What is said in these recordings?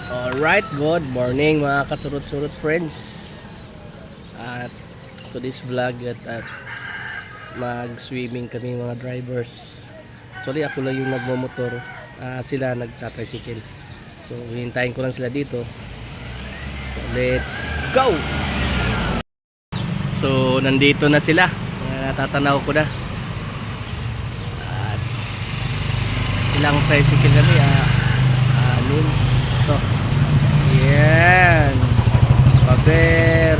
Alright, good morning mga kasurot-surot friends. At today's vlog at mag-swimming kami mga drivers. Actually ako lang yung nagmomotor, sila nagtatricycle. So hintayin ko lang sila dito. So, let's go! So nandito na sila, natatanaw ko na. At ilang tricycle kami, anim. Ito. Yan. Paber.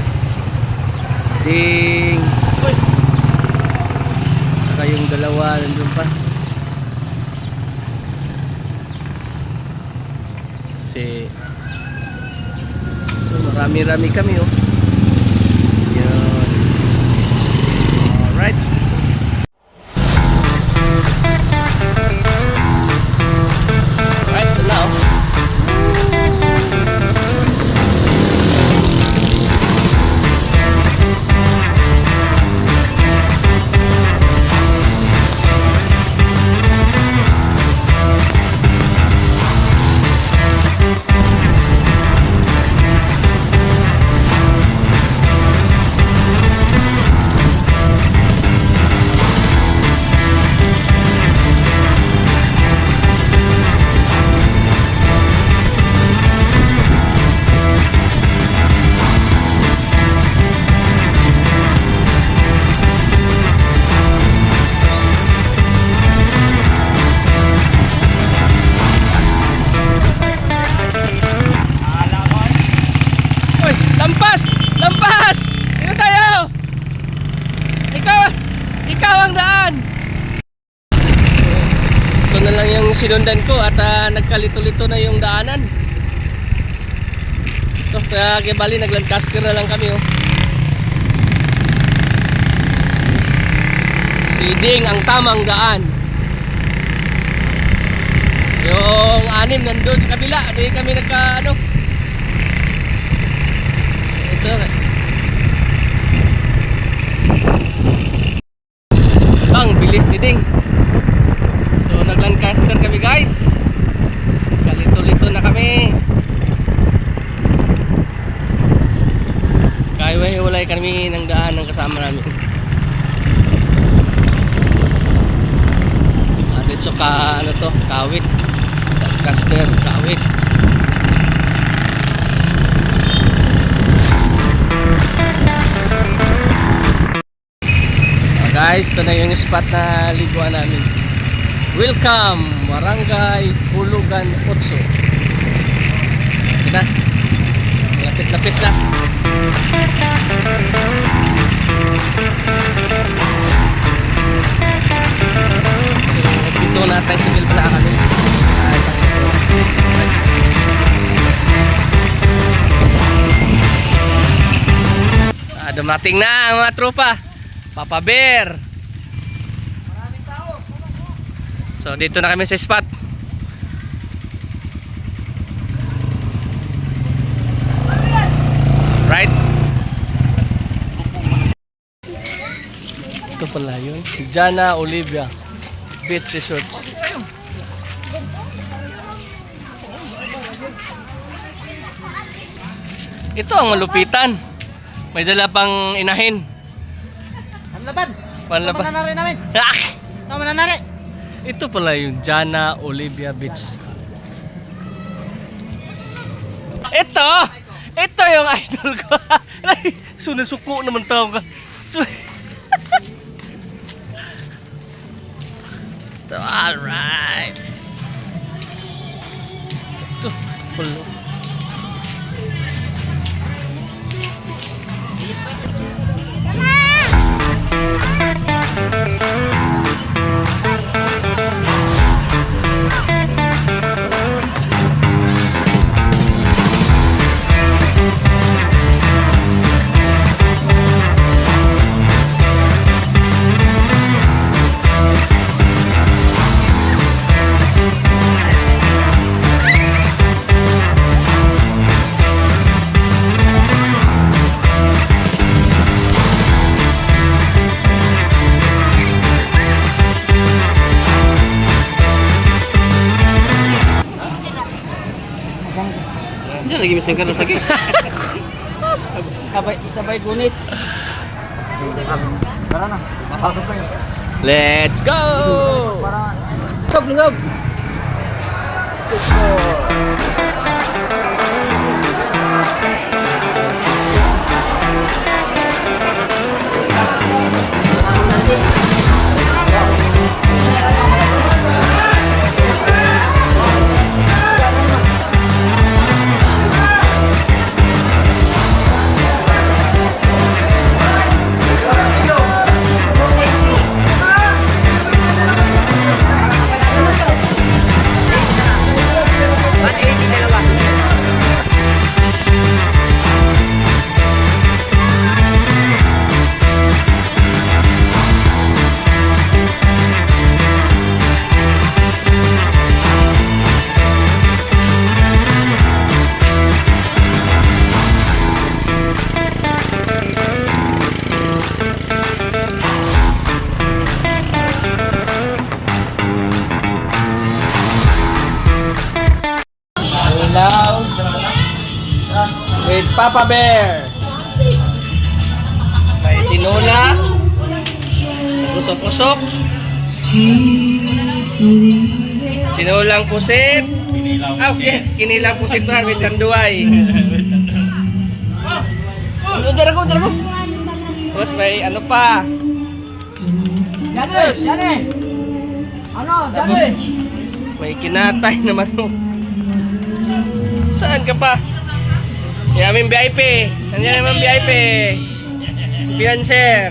Ding. Saka yung dalawa nandun pa. Kasi so marami-rami kami oh. Yan. Alright. Alright, ito na oh. Lampas! Dito tayo! Ikaw ang daan! Ito na lang yung sinundan ko at nagkalito-lito na yung daanan. Ito, kaya bali nag-Lancaster na lang kami oh. Si Ding ang tamang daan. Yung anim nandun sa kabila, di kami nagka Ang bilis ni Ding. So nag-Lancaster kami guys. Kalito-lito na kami. Kaya walay kami ng daan ng kasama namin. Dito ka Kawit. Lancaster, Kawit. Guys, ito na yung spot na liguan namin. Welcome, Barangay Hulugan 8. Kita, lapit-lapit na. Dito na tricycle pala kami. Dumating na ang mga tropa. Papa Bear. Maraming tao. So dito na kami sa spot. Right. Ito pala yun. Jana Olivia Beach Resort. Ito ang malupitan. May dala pang inahin. Panlaban. Mananari namin. Mananari. Ito pala yung Jana Olivia Beach. Ito yung idol ko. Sunasuko naman tao ka. Alright. Ito pala. lagi misang karon lagi. Sabay gunit. Tara na. Mapasok sa'yo. Let's go! Para Lugab. Ilaw. With Papa Bear. May tinola. Usok-usok. Tinulang pusit. Ah, okay. Kinilang pusit na with kanduay. Dara ko. Tapos may ano pa. Yan eh. Ano? Tapos may kinatay na manok. Saan ka pa? Yung aming VIP. Nandiyan naman VIP. Fiancer.